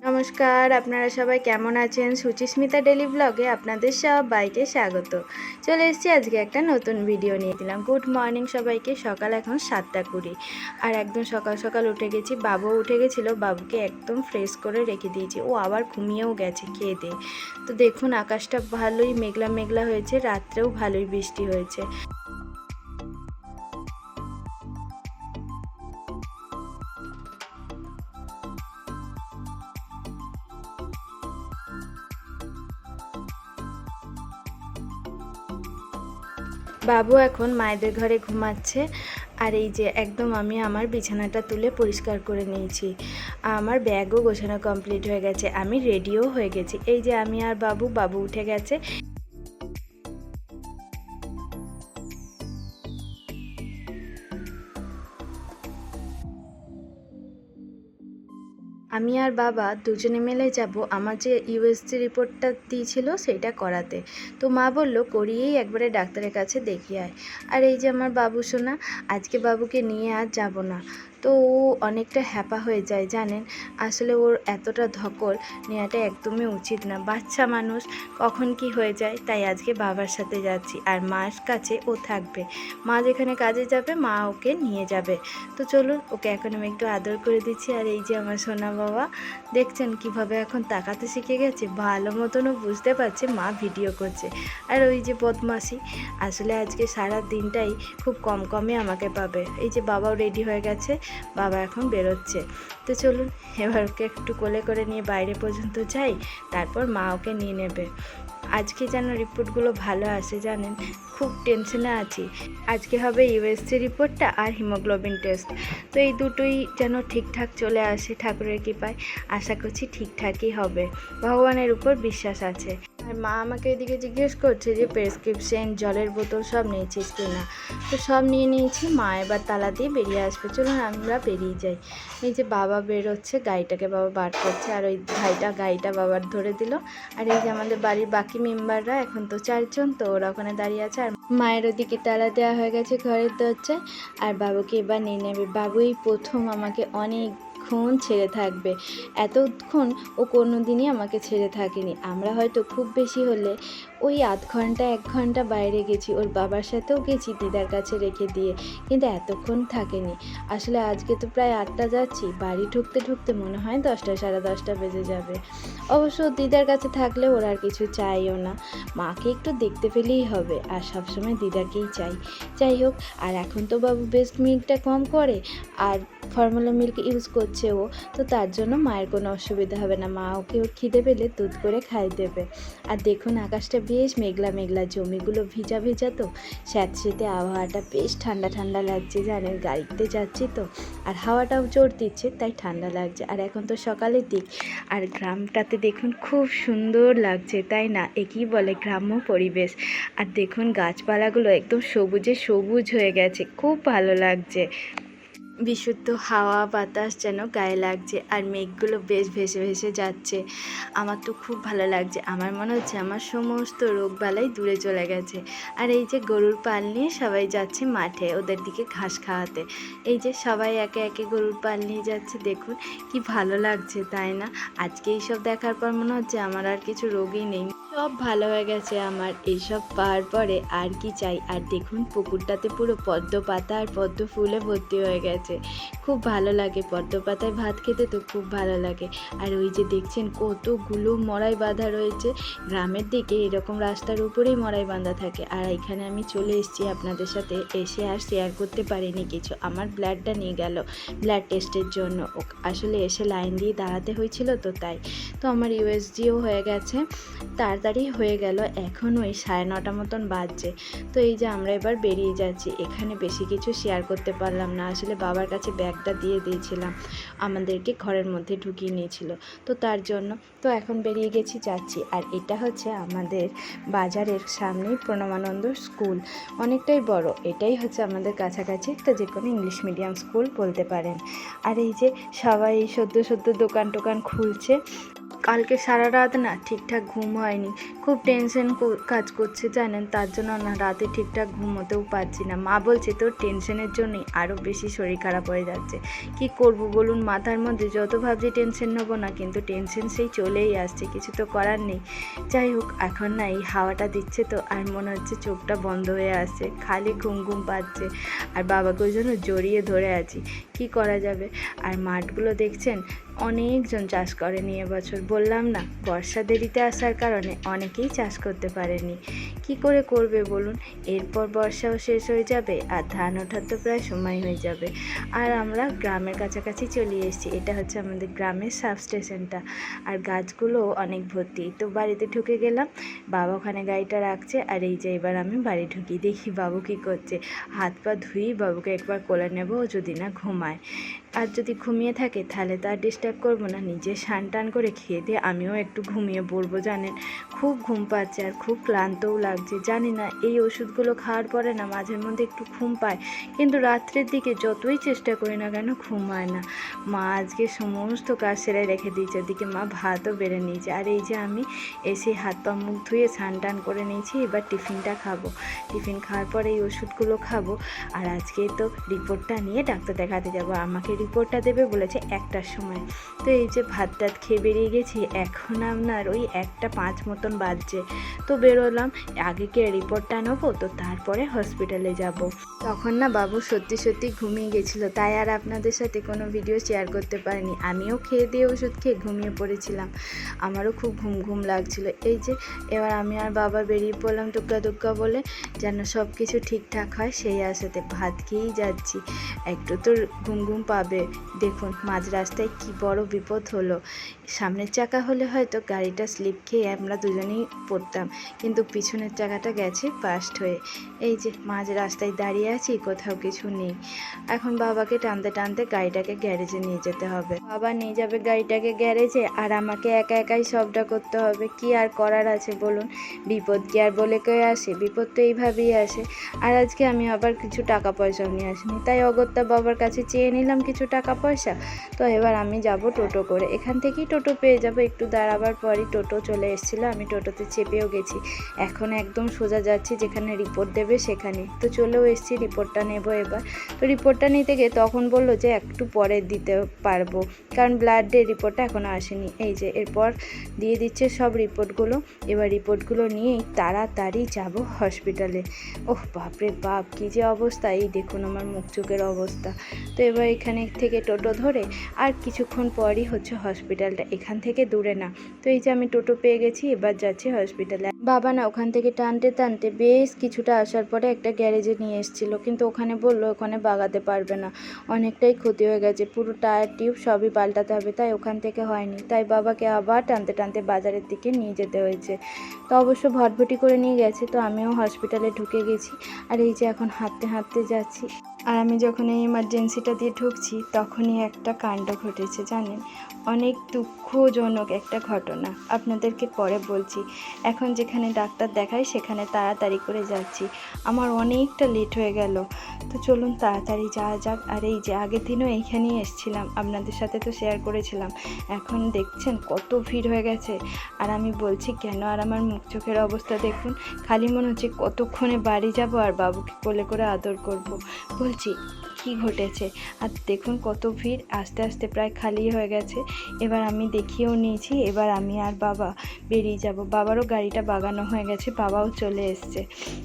নমস্কার, আপনারা সবাই কেমন আছেন? সুচিস্মিতা ডেলি ব্লগে আপনাদের সবাইকে স্বাগত। চলে এসেছি আজকে একটা নতুন ভিডিও নিয়ে দিলাম। গুড মর্নিং সবাইকে। সকাল এখন 7:20 আর একদম সকাল সকাল উঠে গেছি। বাবুও উঠে গেছিলো, বাবুকে একদম ফ্রেশ করে রেখে দিয়েছি। ও আবার ঘুমিয়েও গেছে খেয়ে দিয়ে। তো দেখুন আকাশটা ভালোই মেঘলা মেঘলা হয়েছে, রাত্রেও ভালোই বৃষ্টি হয়েছে। বাবু এখন মায়েদের ঘরে ঘুমাচ্ছে। আর এই যে একদম আমি আমার বিছানাটা তুলে পরিষ্কার করে নিয়েছি। আমার ব্যাগও গোছানো কমপ্লিট হয়ে গেছে, আমি রেডিও হয়ে গেছি। এই যে আমি আর বাবু উঠে গেছে। আমি আর বাবা দুজনে মিলে যাব আমার যে ইউএসজি রিপোর্টটা দিয়েছিল সেটা করাতে। তো মা বলল করিয়েই একবারে ডাক্তারের কাছে দেখিয়ে আয়। আর এই যে আমার বাবু সোনা, আজকে বাবুকে নিয়ে আর যাব না। তো ও অনেকটা হ্যাপা হয়ে যায় জানেন। আসলে ওর এতটা ধকল নেওয়াটা একদমই উচিত না, বাচ্চা মানুষ কখন কি হয়ে যায়। তাই আজকে বাবার সাথে যাচ্ছি, আর মার কাছে ও থাকবে। মা যেখানে কাজে যাবে মা ওকে নিয়ে যাবে। তো চলুন, ওকে এখন আমি একটু আদর করে দিচ্ছি। আর এই যে আমার সোনা বাবা, দেখছেন কিভাবে এখন তাকাতে শিখে গেছে, ভালো মতনও বুঝতে পারছে মা ভিডিও করছে। আর ওই যে বদমাসি, আসলে আজকে সারা দিনটাই খুব কমে আমাকে পাবে। এই যে বাবাও রেডি হয়ে গেছে, বাবা এখন বেরোচ্ছে। তো চলুন এবার ওকে একটু কোলে করে নিয়ে বাইরে পর্যন্ত যাই, তারপর মা ওকে নিয়ে নেবে। আজকে যেন রিপোর্টগুলো ভালো আসে জানেন, খুব টেনশনে আছি। আজকে হবে ইউএসজি রিপোর্টটা আর হিমোগ্লোবিন টেস্ট। তো এই দুটোই যেন ঠিকঠাক চলে আসে ঠাকুরের কৃপায়। আশা করছি ঠিকঠাকই হবে, ভগবানের উপর বিশ্বাস আছে। আর মা আমাকে এদিকে জিজ্ঞেস করছে যে প্রেসক্রিপশন, জলের বোতল সব নিয়েছিস কি না। তো সব নিয়ে নিয়েছি, মা এবার তালা দিয়ে বেরিয়ে আসবে। চলুন আমরা বেরিয়ে যাই। এই যে বাবা বেরোচ্ছে, গাড়িটাকে বাবা বার করছে, আর ওই গাড়িটা বাবার ধরে দিল। আর এই যে আমাদের বাড়ির বাকি মেম্বাররা, এখন তো 4জন, তো ওরা ওখানে দাঁড়িয়ে আছে। আর মায়ের ওদিকে তালা দেওয়া হয়ে গেছে ঘরের দরজায়। আর বাবুকে এবার নিয়ে নেবে। বাবুই প্রথম আমাকে অনেকক্ষণ ছেড়ে থাকবে। এতক্ষণ ও কোনো দিনই আমাকে ছেড়ে থাকেনি। আমরা হয়তো খুব বেশি হলে ওই আধ ঘন্টা 1 ঘন্টা বাইরে গেছি, ওর বাবার সাথেও গেছি দিদার কাছে রেখে দিয়ে, কিন্তু এতক্ষণ থাকেনি। আসলে আজকে তো প্রায় 8টা যাচ্ছি, বাড়ি ঢুকতে মনে হয় 10টা, সাড়ে 10টা বেজে যাবে। অবশ্য দিদার কাছে থাকলে ওরা আর কিছু চাইও না, মাকে একটু দেখতে পেলেই হবে। আর সবসময় দিদাকেই চাই। যাই হোক, আর এখন তো বাবু ব্রেস্ট মিল্কটা কম করে আর ফর্মুলা মিল্ক ইউজ করছে ও, তো তার জন্য মায়ের কোনো অসুবিধা হবে না। মা ওকে ওর খিদে পেলে দুধ করে খাই দেবে। আর দেখুন আকাশটা বেশ মেঘলা মেঘলা, জমিগুলো ভিজা ভিজা, তো স্যাঁতসেঁতে আবহাওয়াটা বেশ ঠান্ডা ঠান্ডা লাগছে জানেন। গাড়িতে যাচ্ছি তো, আর হাওয়াটাও জোর দিচ্ছে, তাই ঠান্ডা লাগছে। আর এখন তো সকালের দিক, আর গ্রামটাতে দেখুন খুব সুন্দর লাগছে, তাই না? একই বলে গ্রাম্য পরিবেশ। আর দেখুন গাছপালাগুলো একদম সবুজে সবুজ হয়ে গেছে, খুব ভালো লাগছে। বিশুদ্ধ হাওয়া বাতাস যেন গায়ে লাগছে, আর মেঘগুলো বেশ ভেসে ভেসে যাচ্ছে। আমার তো খুব ভালো লাগছে। আমার মনে হচ্ছে আমার সমস্ত রোগবালাই দূরে চলে গেছে। আর এই যে গরুর পাল নিয়ে সবাই যাচ্ছে মাঠে ওদের দিকে ঘাস খাওয়াতে। এই যে সবাই একে একে গরুর পাল নিয়ে যাচ্ছে, দেখুন কি ভালো লাগছে, তাই না? আজকে এইসব দেখার পর মনে হচ্ছে আমার আর কিছু রোগই নেই, সব ভালো হয়ে গেছে আমার। এইসব পাওয়ার পরে আর কি চাই। আর দেখুন পুকুরটাতে পুরো পদ্ম পাতা আর পদ্ম ফুলে ভর্তি হয়ে গেছে, খুব ভালো লাগে। পদ্ম পাতায় ভাত খেতে তো খুব ভালো লাগে। আর ওই যে দেখছেন কতগুলো মড়াই বাঁধা রয়েছে। গ্রামের দিকে এরকম রাস্তার উপরেই মড়াই বাঁধা থাকে। আর এখানে আমি চলে এসেছি আপনাদের সাথে, এসে আর শেয়ার করতে পারিনি কিছু। আমার ব্লাডটা নিয়ে গেল ব্লাড টেস্টের জন্য। আসলে এসে লাইন দিয়ে দাঁড়াতে হয়েছিল, তো তাই। তো আমার ইউএসজিও হয়ে গেছে, তাড়াতাড়ি হয়ে গেল। এখন ওই 9:30 মতন বাজছে। তো এই যে আমরা এবার বেরিয়ে যাচ্ছি। এখানে বেশি কিছু শেয়ার করতে পারলাম না, আসলে বাবার কাছে ব্যাগটা দিয়ে দিয়েছিলাম, আমাদেরকে ঘরের মধ্যে ঢুকিয়ে নিয়েছিল, তো তার জন্য। তো এখন বেরিয়ে গেছি, যাচ্ছি। আর এটা হচ্ছে আমাদের বাজারের সামনেই প্রণমানন্দ স্কুল, অনেকটাই বড়। এটাই হচ্ছে আমাদের কাছাকাছি একটা যে কোনো ইংলিশ মিডিয়াম স্কুল বলতে পারেন। আর এই যে সবাই সদ্য দোকান টোকান খুলছে। কালকে সারা রাত না ঠিকঠাক ঘুম হয়নি, খুব টেনশন কাজ করছে জানেন, তার জন্য না রাতে ঠিকঠাক ঘুমোতেও পারছি না। মা বলছে তোর টেনশনের জন্যই আরও বেশি শরীর খারাপ হয়ে যাচ্ছে। কি করব বলুন, মাথার মধ্যে যত ভাবছি টেনশন নেবো না, কিন্তু টেনশন সেই চলেই আসছে, কিছু তো করার নেই। যাই হোক, এখন না এই হাওয়াটা দিচ্ছে তো আর মনে হচ্ছে চোখটা বন্ধ হয়ে আসছে, খালি ঘুম ঘুম পাচ্ছে। আর বাবাকে ওই জন্য জড়িয়ে ধরে আছি, কি করা যাবে। আর মাঠগুলো দেখছেন, অনেকজন চাষ করেনি এবছর। বললাম না, বর্ষা দেরিতে আসার কারণে অনেকেই চাষ করতে পারেনি। কি করে করবে বলুন, এরপর বর্ষাও শেষ হয়ে যাবে আর ধান ওঠার তো প্রায় সময় হয়ে যাবে। আর আমরা গ্রামের কাছাকাছি চলে এসেছি, এটা হচ্ছে আমাদের গ্রামের সাব স্টেশনটা। আর গাছগুলো অনেক ভর্তি। তো বাড়িতে ঢুকে গেলাম, বাবা ওখানে গাড়িটা রাখছে, আর এই যে এবার আমি বাড়ি ঢুকি, দেখি বাবু কী করছে। হাত পা ধুই বাবুকে একবার কোলে নেব, যদি না ঘুমায়। আর যদি ঘুমিয়ে থাকে তাহলে তো আর ডিস্টার্ব করবো না, নিজে স্নান টান করে খেয়ে দিয়ে আমিও একটু ঘুমিয়ে পড়বো। জানেন, খুব ঘুম পাচ্ছে আর খুব ক্লান্তও লাগছে। জানি না, এই ওষুধগুলো খাওয়ার পরে না মাঝের মধ্যে একটু ঘুম পায়, কিন্তু রাত্রের দিকে যতই চেষ্টা করি না কেন ঘুম হয় না। মা আজকে সমস্ত কাজ সেরে রেখে দিয়েছে, ওদিকে মা ভাতও বেড়ে নিয়েছে। আর এই যে আমি এসে হাত পা মুখ ধুয়ে স্নান টান করে নিয়েছি, এবার টিফিনটা খাবো। টিফিন খাওয়ার পরে এই ওষুধগুলো খাবো। আর আজকে তো রিপোর্টটা নিয়ে ডাক্তার দেখাতে যাবো, আমাকে রিপোর্টটা দেবে বলেছে 1টার সময়। তো এই যে ভাত টাত খেয়ে বেরিয়ে গেছি, এখন আপনার ওই 1:05 মতন বাজছে। তো বেরোলাম, আগে গিয়ে রিপোর্টটা নেবো, তো তারপরে হসপিটালে যাব। তখন না বাবু সত্যি সত্যি ঘুমিয়ে গেছিলো, তাই আর আপনাদের সাথে কোনো ভিডিও শেয়ার করতে পারিনি। আমিও খেয়ে দিয়ে ওষুধ খেয়ে ঘুমিয়ে পড়েছিলাম, আমারও খুব ঘুম ঘুম লাগছিলো। এই যে এবার আমি আর বাবা বেরিয়ে পড়লাম দুগ্গা দুগ্গা বলে, যেন সব কিছু ঠিকঠাক হয় সেই আশাতে। ভাত খেয়েই যাচ্ছি, একটু তো ঘুম ঘুম পাবে। দেখুন মাঝ রাস্তায় কি বড় বিপদ হলো। সামনের চাকা হলে হয়তো গাড়িটা স্লিপ খেয়ে আমরা দুজনেই পড়তাম, কিন্তু পিছনের চাকাটা গেছে বাস্ট হয়ে। এই যে মাঝ রাস্তায় দাঁড়িয়ে আছি, কোথাও কিছু নেই। এখন বাবাকে টানতে টানতে গাড়িটাকে গ্যারেজে নিয়ে যেতে হবে। বাবা নিয়ে যাবে গাড়িটাকে গ্যারেজে, আর আমাকে একা একাই সবটা করতে হবে। কি আর করার আছে বলুন, বিপদ কি আর বলে কেউ আসে, বিপদ তো এইভাবেই আসে। আর আজকে আমি আবার কিছু টাকা পয়সাও নিয়ে আসিনি, তাই অগত্যা বাবার কাছে চেয়ে নিলাম কিছু টাকা পয়সা। তো এবার আমি যাব টোটো করে, এখান থেকেই টোটো পেয়ে যাব। একটু দাঁড়াবার পরই টোটো চলে এসেছিলো, আমি টোটোতে চেপেও গেছি। এখন একদম সোজা যাচ্ছি যেখানে রিপোর্ট দেবে সেখানে। তো চলেও এসেছি, রিপোর্টটা নেব এবার। তো রিপোর্টটা নিতে গিয়ে তখন বললো যে একটু পরে দিতে পারবো, কারণ ব্লাডের রিপোর্টটা এখনও আসেনি। এই যে এরপর দিয়ে দিচ্ছে সব রিপোর্টগুলো। এবার রিপোর্টগুলো নিয়েই তাড়াতাড়ি যাব হসপিটালে। ওহ বাপরে বাপ, কী যে অবস্থা, এই দেখুন আমার মুখ চোখের অবস্থা। তো এবার এখানে থেকে টোটো ধরে আর কিছুক্ষণ পরই হচ্ছে হসপিটালটা, এখান থেকে দূরে না। তো এই যে আমি টোটো পেয়ে গেছি, এবার যাচ্ছি হসপিটালে। বাবা না ওখান থেকে টানতে টানতে বেশ কিছুটা আসার পরে একটা গ্যারেজে নিয়ে এসেছিলো, কিন্তু ওখানে বললো ওখানে বাগাতে পারবে না, অনেকটাই ক্ষতি হয়ে গেছে, পুরো টায়ার টিউব সবই পাল্টাতে হবে, তাই ওখান থেকে হয়নি। তাই বাবাকে আবার টানতে টানতে বাজারের দিকে নিয়ে যেতে হয়েছে। তো অবশ্য ভটভটি করে নিয়ে গেছে, তো আমিও হসপিটালে ঢুকে গেছি। আর এই যে এখন হাঁটতে হাঁটতে যাচ্ছি। আর আমি যখন এই এমার্জেন্সিটা দিয়ে ঢুকছি তখনই একটা কাণ্ড ঘটেছে জানেন, অনেক দুঃখজনক একটা ঘটনা, আপনাদেরকে পরে বলছি। এখন যেখানে ডাক্তার দেখাই সেখানে তাড়াতাড়ি করে যাচ্ছি, আমার অনেকটা লেট হয়ে গেল। তো চলুন তাড়াতাড়ি যাওয়া যাক। আর এই যে আগের দিনও এইখানেই এসেছিলাম, আপনাদের সাথে তো শেয়ার করেছিলাম। এখন দেখছেন কত ভিড় হয়ে গেছে। আর আমি বলছি কেন, আর আমার মুখ চোখের অবস্থা দেখুন, খালি মনে হচ্ছে কতক্ষণে বাড়ি যাব আর বাবুকে কোলে করে আদর করব। বলছি কি ঘটেছে, আর দেখুন কত ভিড়, আস্তে আস্তে প্রায় খালি হয়ে গেছে। এবার আমি দেখিয়েও নিয়েছি, এবার আমি আর বাবা বেরিয়ে যাব। বাবারও গাড়িটা বাগানো হয়ে গেছে, বাবাও চলে এসছে।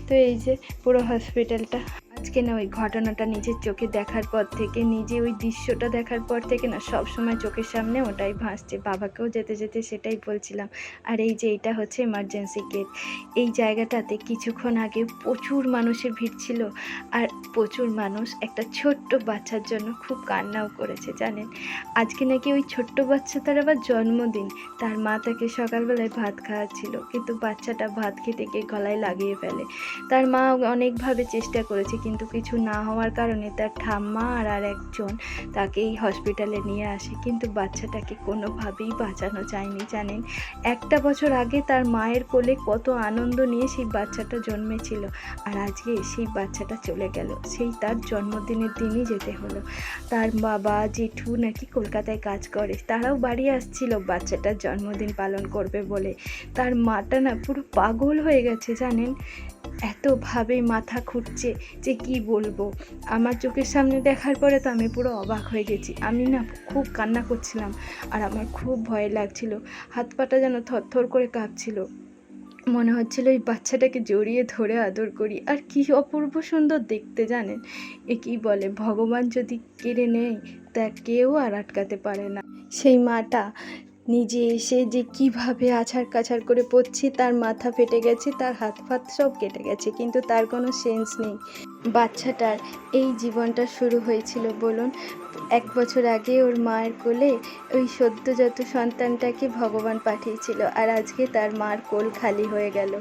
তো এই যে পুরো হসপিটালটা, আজকে না ওই ঘটনাটা নিজের চোখে দেখার পর থেকে, নিজে ওই দৃশ্যটা দেখার পর থেকে না সব সময় চোখের সামনে ওটাই ভাসছে। বাবাকেও যেতে যেতে সেটাই বলছিলাম। আর এই যে এটা হচ্ছে এমার্জেন্সি গেট, এই জায়গাটাতে কিছুক্ষণ আগে প্রচুর মানুষের ভিড় ছিল, আর প্রচুর মানুষ একটা ছোট্ট বাচ্চার জন্য খুব কান্নাও করেছে জানেন। আজকে নাকি ওই ছোট্ট বাচ্চাটার আবার জন্মদিন, তার মা তাকে সকালবেলায় ভাত খাওয়াচ্ছিল, কিন্তু বাচ্চাটা ভাত খেতে গিয়ে গলায় লাগিয়ে ফেলে। তার মা অনেকভাবে চেষ্টা করেছে, কিন্তু কিছু না হওয়ার কারণে তার ঠাম্মা আর একজন তাকেই হসপিটালে নিয়ে আসে, কিন্তু বাচ্চাটাকে কোনোভাবেই বাঁচানো যায়নি জানেন। 1টা বছর আগে তার মায়ের কোলে কত আনন্দ নিয়ে সেই বাচ্চাটা জন্মেছিল, আর আজকে সেই বাচ্চাটা চলে গেল। সেই তার জন্মদিনের দিনই যেতে হলো। তার বাবা জেঠু নাকি কলকাতায় কাজ করে, তারাও বাড়ি আসছিল বাচ্চাটার জন্মদিন পালন করবে বলে। তার মাটা না পুরো পাগল হয়ে গেছে জানেন, এতভাবে মাথা ঘুরছে যে কি বলবো। আমার চোখের সামনে দেখার পরে তো আমি পুরো অবাক হয়ে গেছি। আমি না খুব কান্না করছিলাম, আর আমার খুব ভয় লাগছিল, হাত পাটা যেন থরথর করে কাঁপছিল। মনে হচ্ছিল এই বাচ্চাটাকে জড়িয়ে ধরে আদর করি। আর কি অপূর্ব সুন্দর দেখতে জানেন। এ কি বলে, ভগবান যদি কেড়ে নেয় তা কেউ আর আটকাতে পারে না। সেই মাটা নিজে এসে যে কিভাবে আছাড় কাছাড় করে পড়ছে, তার মাথা ফেটে গেছে, তার হাত ফাত সব কেটে গেছে, কিন্তু তার কোনো সেন্স নেই। বাচ্চাটার এই জীবনটা শুরু হয়েছিল বলুন 1 বছর আগে ওর মায়ের কোলে ওই সদ্যজাত সন্তানটাকে ভগবান পাঠিয়েছিল, আর আজকে তার মার কোল খালি হয়ে গেল।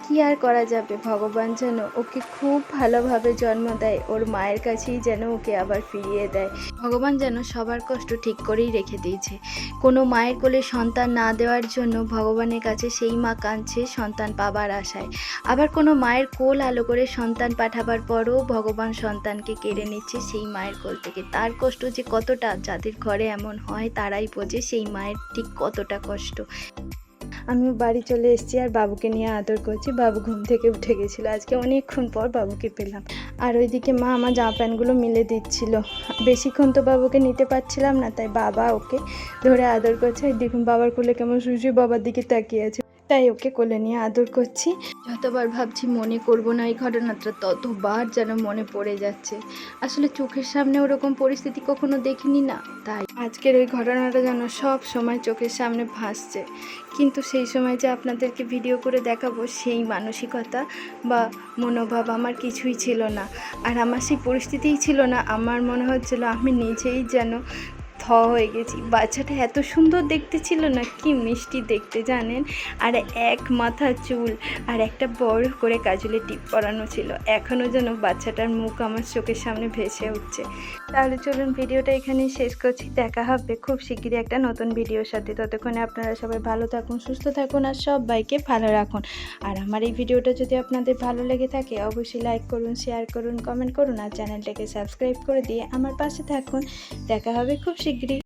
কি আর করা যাবে, ভগবান যেন ওকে খুব ভালোভাবে জন্ম দেয়, ওর মায়ের কাছেই যেন ওকে আবার ফিরিয়ে দেয়। ভগবান যেন সবার কষ্ট ঠিক করেই রেখে দিয়েছে। কোনো মায়ের কোলে সন্তান না দেওয়ার জন্য ভগবানের কাছে সেই মা কাঁদছে সন্তান পাবার আশায়, আবার কোনো মায়ের কোল আলো করে সন্তান পাঠাবার পরও ভগবান সন্তানকে কেড়ে নিচ্ছে সেই মায়ের কোল থেকে। তার কষ্ট যে কতটা, যাদের ঘরে এমন হয় তারাই বোঝে সেই মায়ের ঠিক কতটা কষ্ট। আমি বাড়ি চলে এসেছি আর বাবুকে নিয়ে আদর করছি। বাবু ঘুম থেকে উঠে গেছিলো, আজকে অনেকক্ষণ পর বাবুকে পেলাম। আর ওইদিকে মা আমার জামা প্যান্টগুলো মিলে দিচ্ছিল। বেশিক্ষণ তো বাবুকে নিতে পারছিলাম না, তাই বাবা ওকে ধরে আদর করছে। আর দেখুন বাবার কোলে কেমন শুয়ে বাবার দিকে তাকিয়ে আছে, তাই ওকে কোলে নিয়ে আদর করছি। যতবার ভাবছি মনে করব না এই ঘটনাটা, ততবার যেন মনে পড়ে যাচ্ছে। আসলে চোখের সামনে ওরকম পরিস্থিতি কখনো দেখিনি না, তাই আজকের ওই ঘটনাটা যেন সব সময় চোখের সামনে ভাসছে। কিন্তু সেই সময় যে আপনাদেরকে ভিডিও করে দেখাবো সেই মানসিকতা বা মনোভাব আমার কিছুই ছিল না, আর আমার সেই পরিস্থিতিই ছিল না। আমার মনে হচ্ছিল আমি নিজেই যেন হয়ে গেছি। বাচ্চাটা এত সুন্দর দেখতে ছিল না, কি মিষ্টি দেখতে জানেন। আর এক মাথা চুল আর একটা বড় করে কাজলের টিপ পরানো ছিল। এখনও যেন বাচ্চাটার মুখ আমার চোখের সামনে ভেসে উঠছে। তাহলে চলুন ভিডিওটা এখানেই শেষ করছি। দেখা হবে খুব শিগগিরই একটা নতুন ভিডিওর সাথে। ততক্ষণে আপনারা সবাই ভালো থাকুন, সুস্থ থাকুন, আর সবাইকে ভালো রাখুন। আর আমার এই ভিডিওটা যদি আপনাদের ভালো লেগে থাকে অবশ্যই লাইক করুন, শেয়ার করুন, কমেন্ট করুন, আর চ্যানেলটাকে সাবস্ক্রাইব করে দিয়ে আমার পাশে থাকুন। দেখা হবে খুব শিগগিরই।